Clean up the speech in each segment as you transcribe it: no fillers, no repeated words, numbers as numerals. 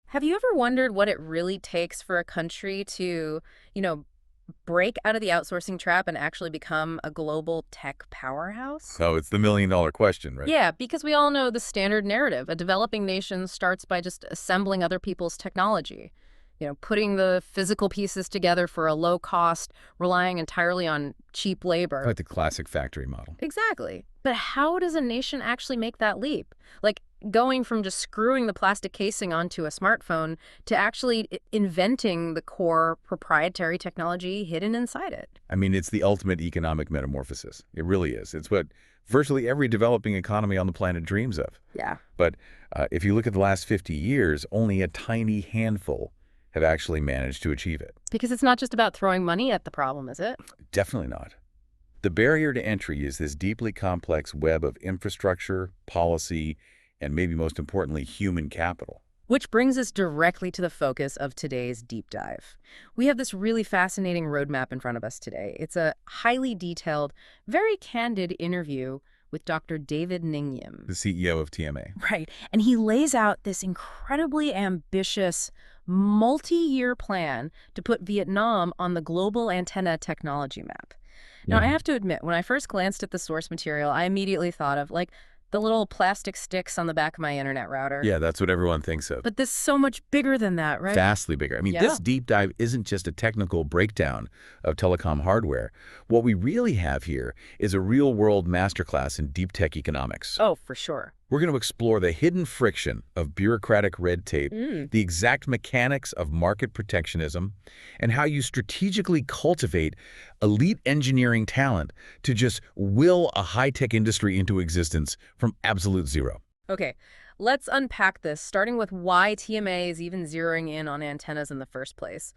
Have you ever wondered what it really takes for a country to, you know, break out of the outsourcing trap and actually become a global tech powerhouse? Oh, it's the million-dollar question, right? Yeah, because we all know the standard narrative. A developing nation starts by just assembling other people's technology, putting the physical pieces together for a low cost, relying entirely on cheap labor. Like the classic factory model. Exactly. But how does a nation actually make that leap? Like going from just screwing the plastic casing onto a smartphone to actually inventing the core proprietary technology hidden inside it. I mean, it's the ultimate economic metamorphosis. It really is. It's what virtually every developing economy on the planet dreams of. Yeah. But if you look at the last 50 years, only a tiny handful have actually managed to achieve it. Because it's not just about throwing money at the problem, is it? Definitely not. The barrier to entry is this deeply complex web of infrastructure, policy, and maybe most importantly, human capital. Which brings us directly to the focus of today's deep dive. We have this really fascinating roadmap in front of us today. It's a highly detailed, very candid interview with Dr. David Nghiem. The CEO of TMA. Right. And he lays out this incredibly ambitious, multi-year plan to put Vietnam on the global antenna technology map. Now, I have to admit, when I first glanced at the source material, I immediately thought of, like, the little plastic sticks on the back of my internet router. Yeah, that's what everyone thinks of. But this is so much bigger than that, right? Vastly bigger. I mean, Yeah. this deep dive isn't just a technical breakdown of telecom hardware. What we really have here is a real-world masterclass in deep tech economics. Oh, for sure. We're going to explore the hidden friction of bureaucratic red tape, the exact mechanics of market protectionism, and how you strategically cultivate elite engineering talent to just will a high-tech industry into existence from absolute zero. Okay, let's unpack this, starting with why TMA is even zeroing in on antennas in the first place.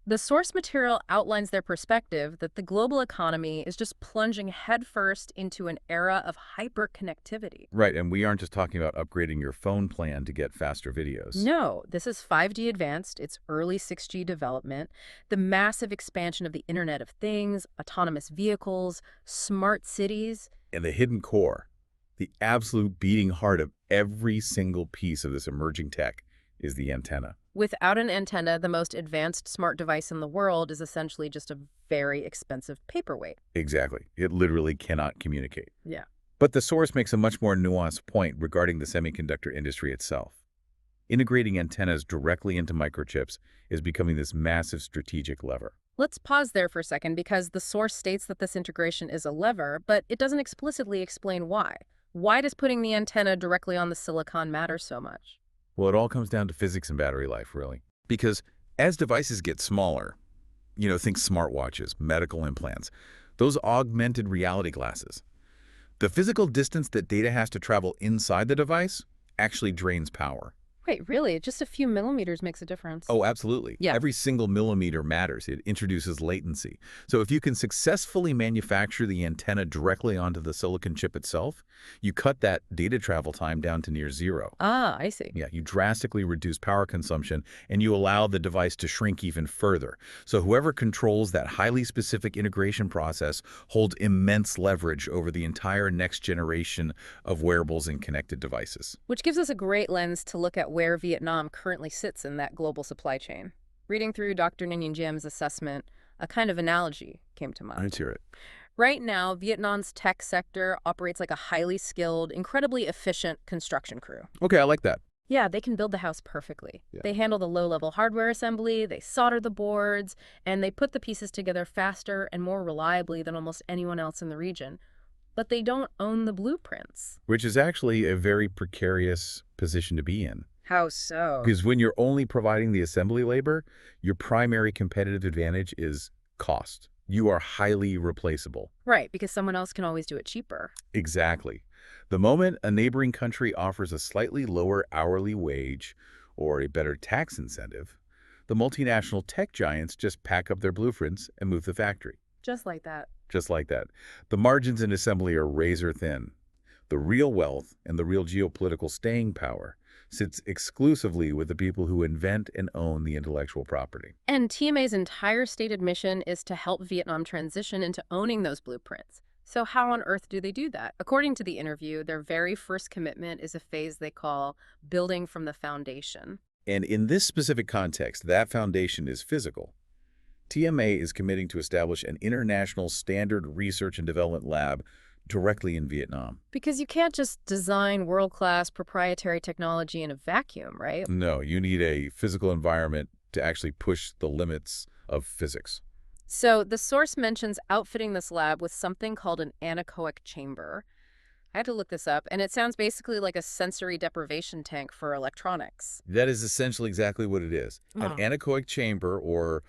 The source material outlines their perspective that the global economy is just plunging headfirst into an era of hyperconnectivity. Right, and we aren't just talking about upgrading your phone plan to get faster videos. No, this is 5G advanced, it's early 6G development, the massive expansion of the Internet of Things, autonomous vehicles, smart cities. And the hidden core, the absolute beating heart of every single piece of this emerging tech, is the antenna. Without an antenna, the most advanced smart device in the world is essentially just a very expensive paperweight. Exactly. It literally cannot communicate. Yeah. But the source makes a much more nuanced point regarding the semiconductor industry itself. Integrating antennas directly into microchips is becoming this massive strategic lever. Let's pause there for a second because the source states that this integration is a lever, but it doesn't explicitly explain why. Why does putting the antenna directly on the silicon matter so much? Well, it all comes down to physics and battery life, really. Because as devices get smaller, think smartwatches, medical implants, those augmented reality glasses, the physical distance that data has to travel inside the device actually drains power. Wait, really? Just a few millimeters makes a difference. Oh, absolutely. Yeah. Every single millimeter matters. It introduces latency. So if you can successfully manufacture the antenna directly onto the silicon chip itself, you cut that data travel time down to near zero. Ah, I see. Yeah, you drastically reduce power consumption, and you allow the device to shrink even further. So whoever controls that highly specific integration process holds immense leverage over the entire next generation of wearables and connected devices. Which gives us a great lens to look at where Vietnam currently sits in that global supply chain. Reading through Dr. Ngiem's assessment, a kind of analogy came to mind. Let's hear it. Right now, Vietnam's tech sector operates like a highly skilled, incredibly efficient construction crew. Okay, I like that. Yeah, they can build the house perfectly. Yeah. They handle the low-level hardware assembly, they solder the boards, and they put the pieces together faster and more reliably than almost anyone else in the region. But they don't own the blueprints. Which is actually a very precarious position to be in. How so? Because when you're only providing the assembly labor, your primary competitive advantage is cost. You are highly replaceable. Right, because someone else can always do it cheaper. Exactly. The moment a neighboring country offers a slightly lower hourly wage or a better tax incentive, the multinational tech giants just pack up their blueprints and move the factory. Just like that. Just like that. The margins in assembly are razor thin. The real wealth and the real geopolitical staying power sits exclusively with the people who invent and own the intellectual property. And TMA's entire stated mission is to help Vietnam transition into owning those blueprints. So how on earth do they do that? According to the interview, their very first commitment is a phase they call building from the foundation. And in this specific context, that foundation is physical. TMA is committing to establish an international standard research and development lab directly in Vietnam. Because you can't just design world-class proprietary technology in a vacuum, right? No, you need a physical environment to actually push the limits of physics. So the source mentions outfitting this lab with something called an anechoic chamber. I had to look this up, and it sounds basically like a sensory deprivation tank for electronics. That is essentially exactly what it is. An Oh. anechoic chamber, or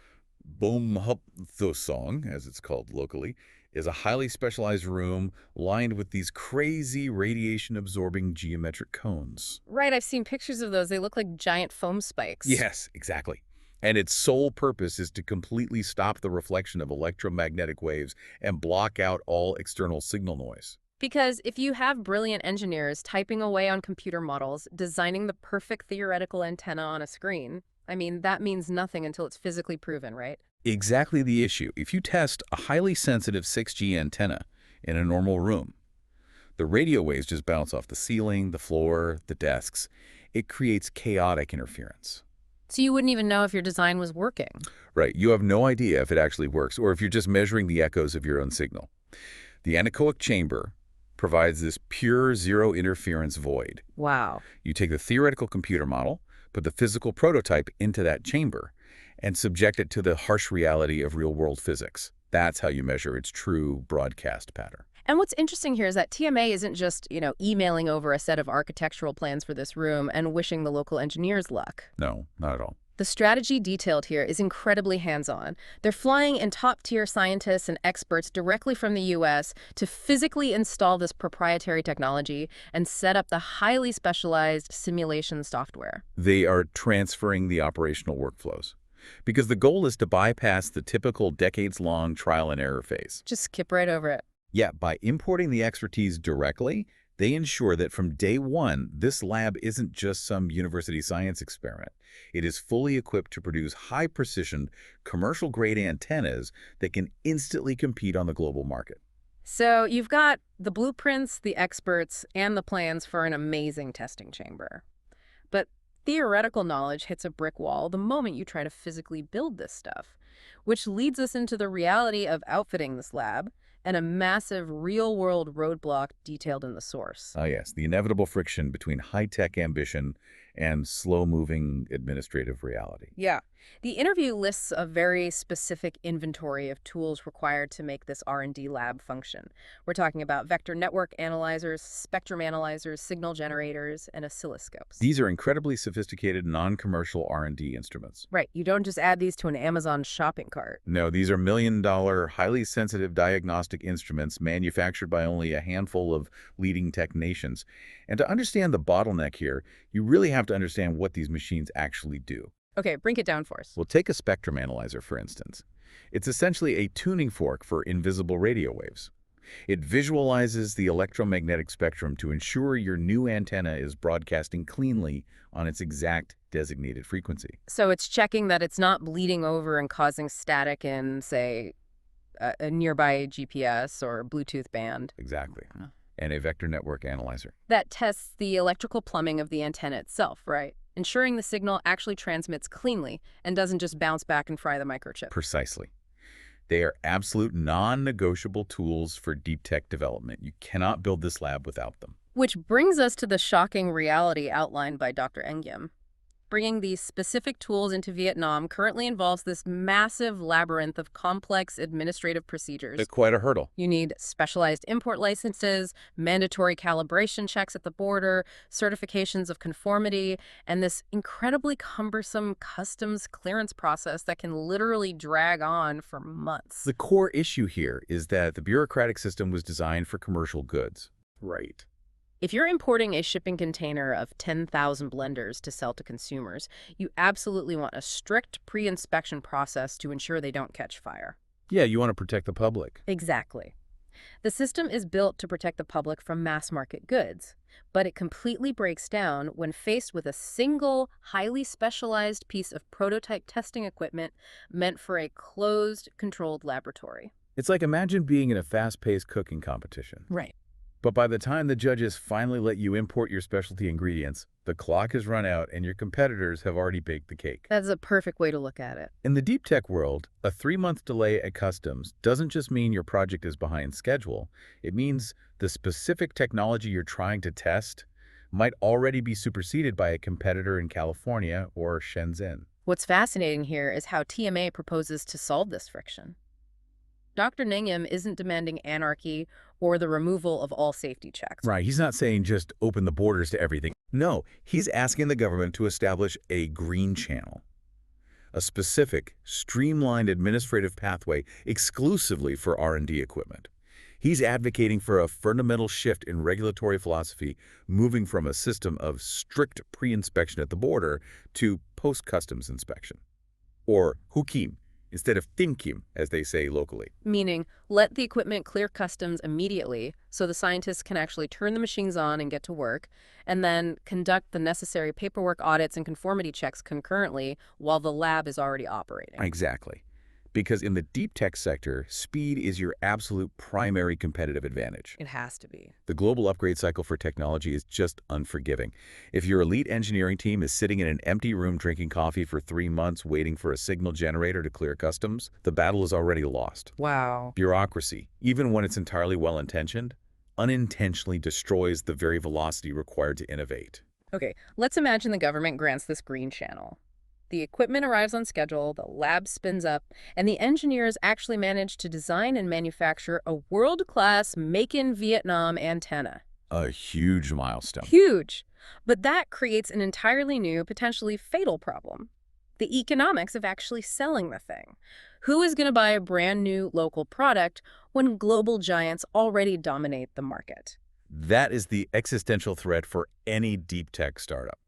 Bomhupthosong, as it's called locally, is a highly specialized room lined with these crazy radiation-absorbing geometric cones. Right, I've seen pictures of those. They look like giant foam spikes. Yes, exactly. And its sole purpose is to completely stop the reflection of electromagnetic waves and block out all external signal noise. Because if you have brilliant engineers typing away on computer models, designing the perfect theoretical antenna on a screen, I mean, that means nothing until it's physically proven, right? Exactly the issue. If you test a highly sensitive 6G antenna in a normal room, the radio waves just bounce off the ceiling, the floor, the desks. It creates chaotic interference. So you wouldn't even know if your design was working. Right, you have no idea if it actually works or if you're just measuring the echoes of your own signal. The anechoic chamber provides this pure zero interference void. Wow. You take the theoretical computer model, put the physical prototype into that chamber, and subject it to the harsh reality of real-world physics. That's how you measure its true broadcast pattern. And what's interesting here is that TMA isn't just, emailing over a set of architectural plans for this room and wishing the local engineers luck. No, not at all. The strategy detailed here is incredibly hands-on. They're flying in top-tier scientists and experts directly from the U.S. to physically install this proprietary technology and set up the highly specialized simulation software. They are transferring the operational workflows because the goal is to bypass the typical decades-long trial and error phase. Just skip right over it. Yeah, by importing the expertise directly, they ensure that from day one, this lab isn't just some university science experiment. It is fully equipped to produce high-precision, commercial-grade antennas that can instantly compete on the global market. So you've got the blueprints, the experts, and the plans for an amazing testing chamber. But theoretical knowledge hits a brick wall the moment you try to physically build this stuff, which leads us into the reality of outfitting this lab and a massive real-world roadblock detailed in the source. Ah, yes, the inevitable friction between high-tech ambition and slow-moving administrative reality. Yeah. The interview lists a very specific inventory of tools required to make this R&D lab function. We're talking about vector network analyzers, spectrum analyzers, signal generators, and oscilloscopes. These are incredibly sophisticated, non-commercial R&D instruments. Right. You don't just add these to an Amazon shopping cart. No, these are million-dollar, highly sensitive diagnostic instruments manufactured by only a handful of leading tech nations. And to understand the bottleneck here, you really have to understand what these machines actually do. Okay, break it down for us. Well, take a spectrum analyzer, for instance. It's essentially a tuning fork for invisible radio waves. It visualizes the electromagnetic spectrum to ensure your new antenna is broadcasting cleanly on its exact designated frequency. So it's checking that it's not bleeding over and causing static in, say, a nearby GPS or Bluetooth band. Exactly. And a vector network analyzer. That tests the electrical plumbing of the antenna itself, right? Ensuring the signal actually transmits cleanly and doesn't just bounce back and fry the microchip. Precisely. They are absolute non-negotiable tools for deep tech development. You cannot build this lab without them. Which brings us to the shocking reality outlined by Dr. Nghiem. Bringing these specific tools into Vietnam currently involves this massive labyrinth of complex administrative procedures. It's quite a hurdle. You need specialized import licenses, mandatory calibration checks at the border, certifications of conformity, and this incredibly cumbersome customs clearance process that can literally drag on for months. The core issue here is that the bureaucratic system was designed for commercial goods. Right. If you're importing a shipping container of 10,000 blenders to sell to consumers, you absolutely want a strict pre-inspection process to ensure they don't catch fire. Yeah, you want to protect the public. Exactly. The system is built to protect the public from mass-market goods, but it completely breaks down when faced with a single, highly specialized piece of prototype testing equipment meant for a closed, controlled laboratory. It's like imagine being in a fast-paced cooking competition. Right. But by the time the judges finally let you import your specialty ingredients, the clock has run out and your competitors have already baked the cake. That's a perfect way to look at it. In the deep tech world, a 3-month delay at customs doesn't just mean your project is behind schedule. It means the specific technology you're trying to test might already be superseded by a competitor in California or Shenzhen. What's fascinating here is how TMA proposes to solve this friction. Dr. Nghiem isn't demanding anarchy or the removal of all safety checks. Right, he's not saying just open the borders to everything. No, he's asking the government to establish a green channel, a specific, streamlined administrative pathway exclusively for R&D equipment. He's advocating for a fundamental shift in regulatory philosophy, moving from a system of strict pre-inspection at the border to post-customs inspection, or Nghiem, instead of Nghiem, as they say locally. Meaning, let the equipment clear customs immediately so the scientists can actually turn the machines on and get to work, and then conduct the necessary paperwork audits and conformity checks concurrently while the lab is already operating. Exactly. Because in the deep tech sector, speed is your absolute primary competitive advantage. It has to be. The global upgrade cycle for technology is just unforgiving. If your elite engineering team is sitting in an empty room drinking coffee for 3 months waiting for a signal generator to clear customs, the battle is already lost. Wow. Bureaucracy, even when it's entirely well-intentioned, unintentionally destroys the very velocity required to innovate. Okay, let's imagine the government grants this green channel. The equipment arrives on schedule, the lab spins up, and the engineers actually manage to design and manufacture a world-class make-in-Vietnam antenna. A huge milestone. Huge! But that creates an entirely new, potentially fatal problem. The economics of actually selling the thing. Who is going to buy a brand new local product when global giants already dominate the market? That is the existential threat for any deep tech startup.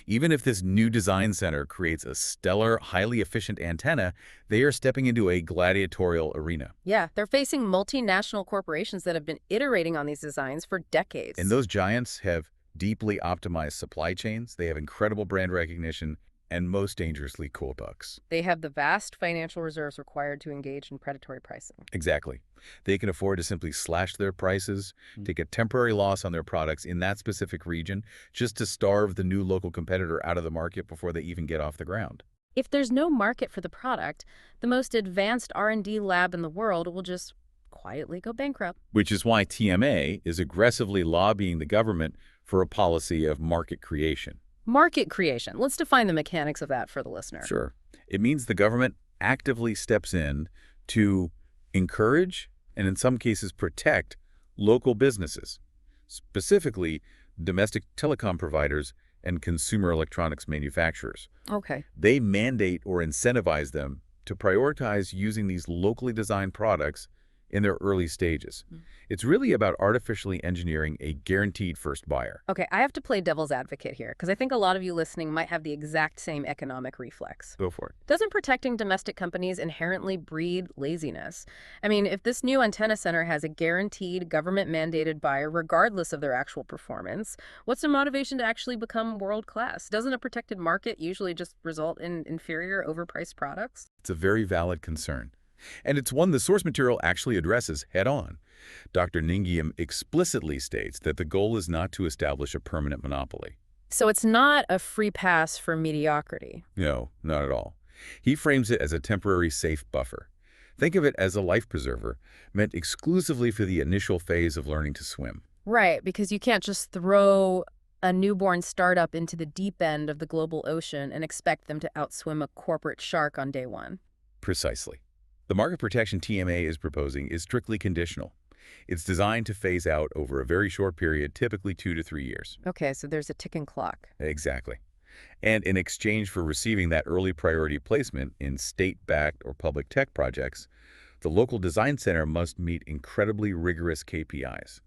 Even if this new design center creates a stellar, highly efficient antenna, they are stepping into a gladiatorial arena. Yeah, they're facing multinational corporations that have been iterating on these designs for decades. And those giants have deeply optimized supply chains, they have incredible brand recognition, and most dangerously, cool bucks. They have the vast financial reserves required to engage in predatory pricing. Exactly. They can afford to simply slash their prices, take a temporary loss on their products in that specific region, just to starve the new local competitor out of the market before they even get off the ground. If there's no market for the product, the most advanced R&D lab in the world will just quietly go bankrupt. Which is why TMA is aggressively lobbying the government for a policy of market creation. Market creation. Let's define the mechanics of that for the listener. Sure. It means the government actively steps in to encourage and in some cases protect local businesses, specifically domestic telecom providers and consumer electronics manufacturers. Okay. They mandate or incentivize them to prioritize using these locally designed products in their early stages. It's really about artificially engineering a guaranteed first buyer. Okay, I have to play devil's advocate here, because I think a lot of you listening might have the exact same economic reflex. Go for it. Doesn't protecting domestic companies inherently breed laziness? I mean, if this new antenna center has a guaranteed government-mandated buyer regardless of their actual performance, what's the motivation to actually become world-class? Doesn't a protected market usually just result in inferior, overpriced products? It's a very valid concern. And it's one the source material actually addresses head-on. Dr. Nghiem explicitly states that the goal is not to establish a permanent monopoly. So it's not a free pass for mediocrity. No, not at all. He frames it as a temporary safe buffer. Think of it as a life preserver, meant exclusively for the initial phase of learning to swim. Right, because you can't just throw a newborn startup into the deep end of the global ocean and expect them to outswim a corporate shark on day one. Precisely. The market protection TMA is proposing is strictly conditional. It's designed to phase out over a very short period, typically 2 to 3 years. Okay, so there's a ticking clock. Exactly. And in exchange for receiving that early priority placement in state-backed or public tech projects, the local design center must meet incredibly rigorous KPIs,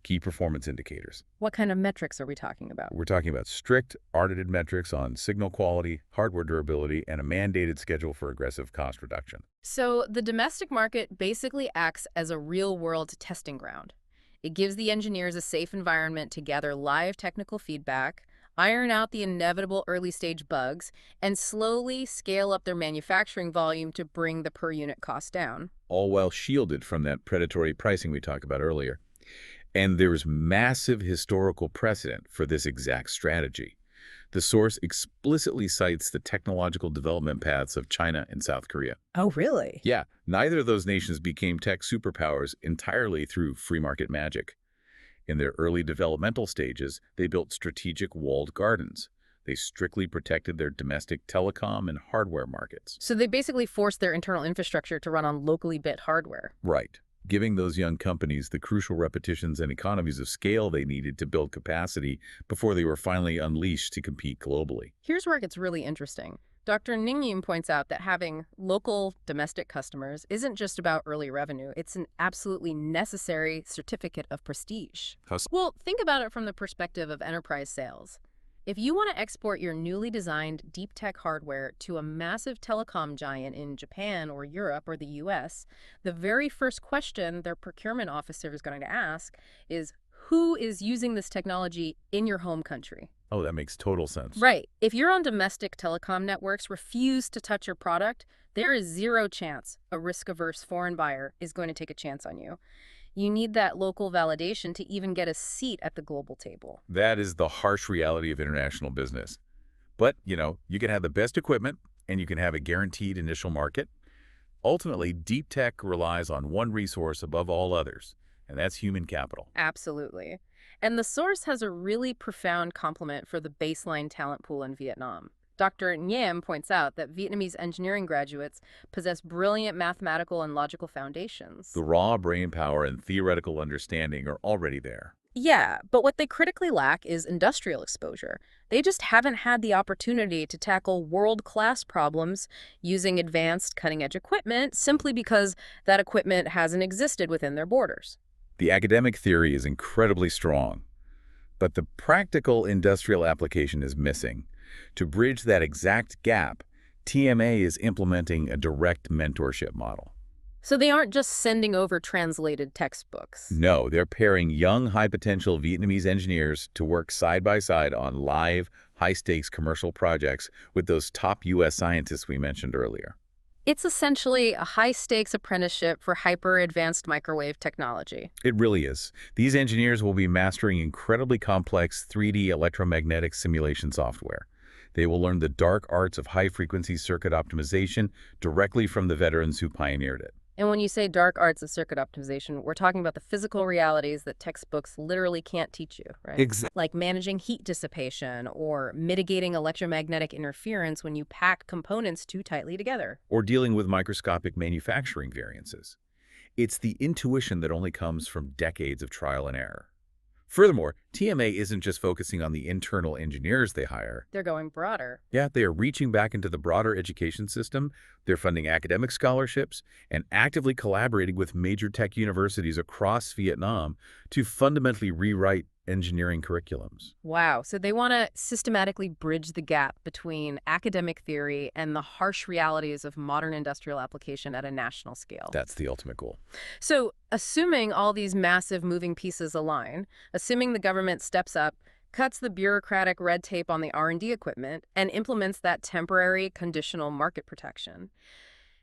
key performance indicators. What kind of metrics are we talking about? We're talking about strict, audited metrics on signal quality, hardware durability, and a mandated schedule for aggressive cost reduction. So the domestic market basically acts as a real-world testing ground. It gives the engineers a safe environment to gather live technical feedback, iron out the inevitable early-stage bugs, and slowly scale up their manufacturing volume to bring the per-unit cost down. All while shielded from that predatory pricing we talked about earlier. And there's massive historical precedent for this exact strategy. The source explicitly cites the technological development paths of China and South Korea. Oh, really? Yeah, neither of those nations became tech superpowers entirely through free market magic. In their early developmental stages, they built strategic walled gardens. They strictly protected their domestic telecom and hardware markets. So they basically forced their internal infrastructure to run on locally built hardware. Right, giving those young companies the crucial repetitions and economies of scale they needed to build capacity before they were finally unleashed to compete globally. Here's where it gets really interesting. Dr. Nghiem points out that having local domestic customers isn't just about early revenue. It's an absolutely necessary certificate of prestige. Well, think about it from the perspective of enterprise sales. If you want to export your newly designed deep tech hardware to a massive telecom giant in Japan or Europe or the US, the very first question their procurement officer is going to ask is, who is using this technology in your home country? Oh, that makes total sense. Right. If your own domestic telecom networks refuse to touch your product, there is zero chance a risk-averse foreign buyer is going to take a chance on you. You need that local validation to even get a seat at the global table. That is the harsh reality of international business. But, you can have the best equipment and you can have a guaranteed initial market. Ultimately, deep tech relies on one resource above all others, and that's human capital. Absolutely. And the source has a really profound compliment for the baseline talent pool in Vietnam. Dr. Nghiem points out that Vietnamese engineering graduates possess brilliant mathematical and logical foundations. The raw brain power and theoretical understanding are already there. Yeah, but what they critically lack is industrial exposure. They just haven't had the opportunity to tackle world-class problems using advanced cutting-edge equipment simply because that equipment hasn't existed within their borders. The academic theory is incredibly strong, but the practical industrial application is missing. To bridge that exact gap, TMA is implementing a direct mentorship model. So they aren't just sending over translated textbooks. No, they're pairing young, high-potential Vietnamese engineers to work side by side on live, high-stakes commercial projects with those top U.S. scientists we mentioned earlier. It's essentially a high-stakes apprenticeship for hyper-advanced microwave technology. It really is. These engineers will be mastering incredibly complex 3D electromagnetic simulation software. They will learn the dark arts of high-frequency circuit optimization directly from the veterans who pioneered it. And when you say dark arts of circuit optimization, we're talking about the physical realities that textbooks literally can't teach you, right? Exactly. Like managing heat dissipation or mitigating electromagnetic interference when you pack components too tightly together. Or dealing with microscopic manufacturing variances. It's the intuition that only comes from decades of trial and error. Furthermore, TMA isn't just focusing on the internal engineers they hire. They're going broader. Yeah, they are reaching back into the broader education system. They're funding academic scholarships and actively collaborating with major tech universities across Vietnam to fundamentally rewrite engineering curriculums. Wow. So they want to systematically bridge the gap between academic theory and the harsh realities of modern industrial application at a national scale. That's the ultimate goal. So assuming all these massive moving pieces align, assuming the government steps up, cuts the bureaucratic red tape on the R&D equipment, and implements that temporary conditional market protection,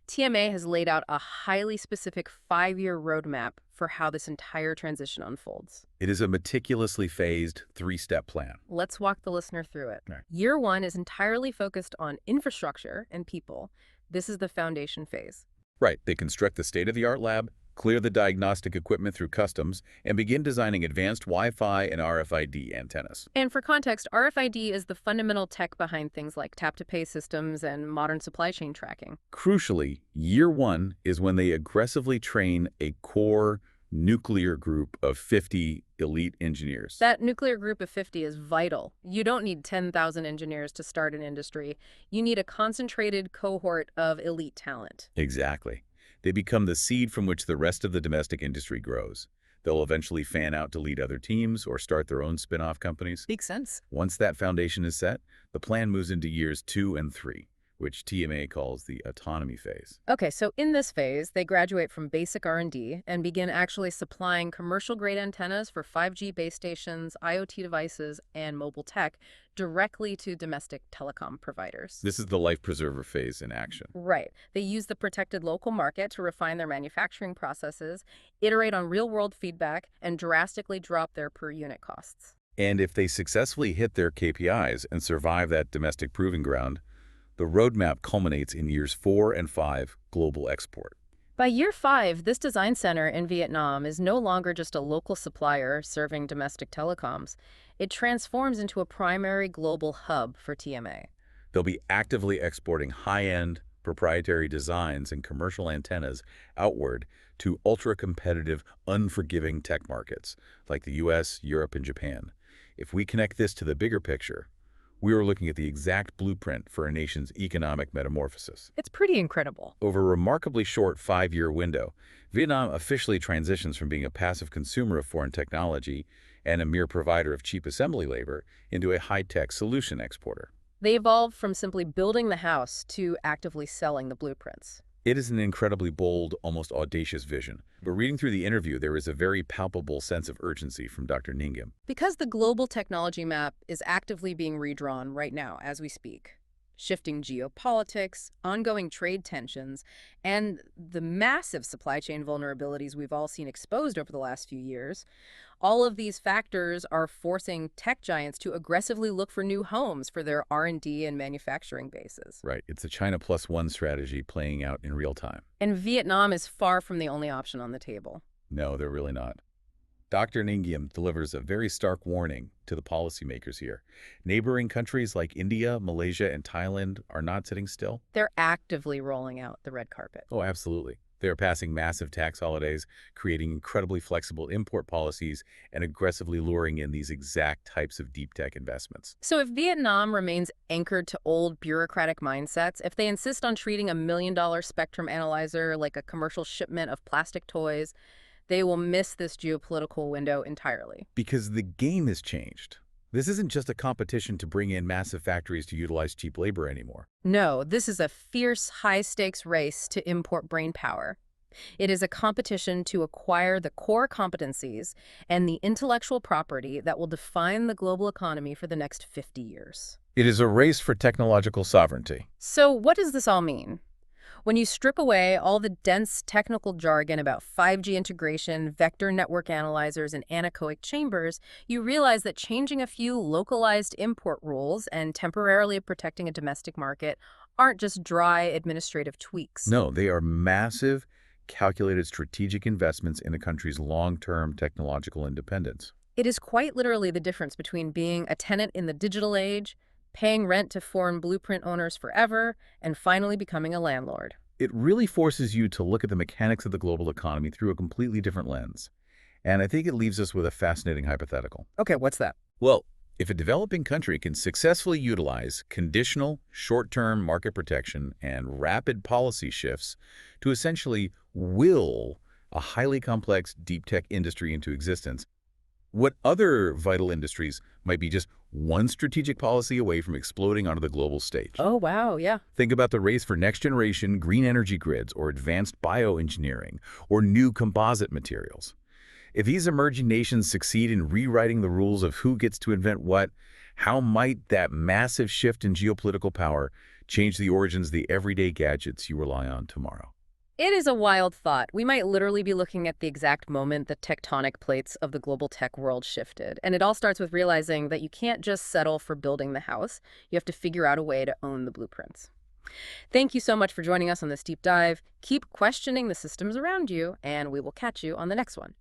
TMA has laid out a highly specific 5-year roadmap for how this entire transition unfolds. It is a meticulously phased 3-step plan. Let's walk the listener through it. Right. Year 1 is entirely focused on infrastructure and people. This is the foundation phase. Right. They construct the state-of-the-art lab, clear the diagnostic equipment through customs, and begin designing advanced Wi-Fi and RFID antennas. And for context, RFID is the fundamental tech behind things like tap-to-pay systems and modern supply chain tracking. Crucially, year 1 is when they aggressively train a core nuclear group of 50 elite engineers. That nuclear group of 50 is vital. You don't need 10,000 engineers to start an industry. You need a concentrated cohort of elite talent. Exactly. They become the seed from which the rest of the domestic industry grows. They'll eventually fan out to lead other teams or start their own spin-off companies. Makes sense. Once that foundation is set, the plan moves into years 2 and 3, which TMA calls the autonomy phase. Okay, so in this phase, they graduate from basic R&D and begin actually supplying commercial-grade antennas for 5G base stations, IoT devices, and mobile tech directly to domestic telecom providers. This is the life preserver phase in action. Right. They use the protected local market to refine their manufacturing processes, iterate on real-world feedback, and drastically drop their per-unit costs. And if they successfully hit their KPIs and survive that domestic proving ground, the roadmap culminates in years 4 and 5 global export. By year 5, this design center in Vietnam is no longer just a local supplier serving domestic telecoms. It transforms into a primary global hub for TMA. They'll be actively exporting high-end, proprietary designs and commercial antennas outward to ultra-competitive, unforgiving tech markets like the US, Europe, and Japan. If we connect this to the bigger picture, we are looking at the exact blueprint for a nation's economic metamorphosis. It's pretty incredible. Over a remarkably short 5-year window, Vietnam officially transitions from being a passive consumer of foreign technology and a mere provider of cheap assembly labor into a high-tech solution exporter. They evolved from simply building the house to actively selling the blueprints. It is an incredibly bold, almost audacious vision. But reading through the interview, there is a very palpable sense of urgency from Dr. Nghiem. Because the global technology map is actively being redrawn right now as we speak. Shifting geopolitics, ongoing trade tensions, and the massive supply chain vulnerabilities we've all seen exposed over the last few years, all of these factors are forcing tech giants to aggressively look for new homes for their R&D and manufacturing bases. Right. It's a China plus one strategy playing out in real time. And Vietnam is far from the only option on the table. No, they're really not. Dr. Nghiem delivers a very stark warning to the policymakers here. Neighboring countries like India, Malaysia, and Thailand are not sitting still. They're actively rolling out the red carpet. Oh, absolutely. They're passing massive tax holidays, creating incredibly flexible import policies, and aggressively luring in these exact types of deep tech investments. So if Vietnam remains anchored to old bureaucratic mindsets, if they insist on treating a $1 million spectrum analyzer like a commercial shipment of plastic toys, they will miss this geopolitical window entirely. Because the game has changed. This isn't just a competition to bring in massive factories to utilize cheap labor anymore. No, this is a fierce, high-stakes race to import brain power. It is a competition to acquire the core competencies and the intellectual property that will define the global economy for the next 50 years. It is a race for technological sovereignty. So what does this all mean? When you strip away all the dense technical jargon about 5G integration, vector network analyzers, and anechoic chambers, you realize that changing a few localized import rules and temporarily protecting a domestic market aren't just dry administrative tweaks. No, they are massive, calculated strategic investments in a country's long-term technological independence. It is quite literally the difference between being a tenant in the digital age, paying rent to foreign blueprint owners forever, and finally becoming a landlord. It really forces you to look at the mechanics of the global economy through a completely different lens. And I think it leaves us with a fascinating hypothetical. Okay, what's that? Well, if a developing country can successfully utilize conditional, short-term market protection and rapid policy shifts to essentially will a highly complex deep tech industry into existence, what other vital industries might be just one strategic policy away from exploding onto the global stage? Oh, wow, yeah. Think about the race for next-generation green energy grids or advanced bioengineering or new composite materials. If these emerging nations succeed in rewriting the rules of who gets to invent what, how might that massive shift in geopolitical power change the origins of the everyday gadgets you rely on tomorrow? It is a wild thought. We might literally be looking at the exact moment the tectonic plates of the global tech world shifted. And it all starts with realizing that you can't just settle for building the house. You have to figure out a way to own the blueprints. Thank you so much for joining us on this deep dive. Keep questioning the systems around you, and we will catch you on the next one.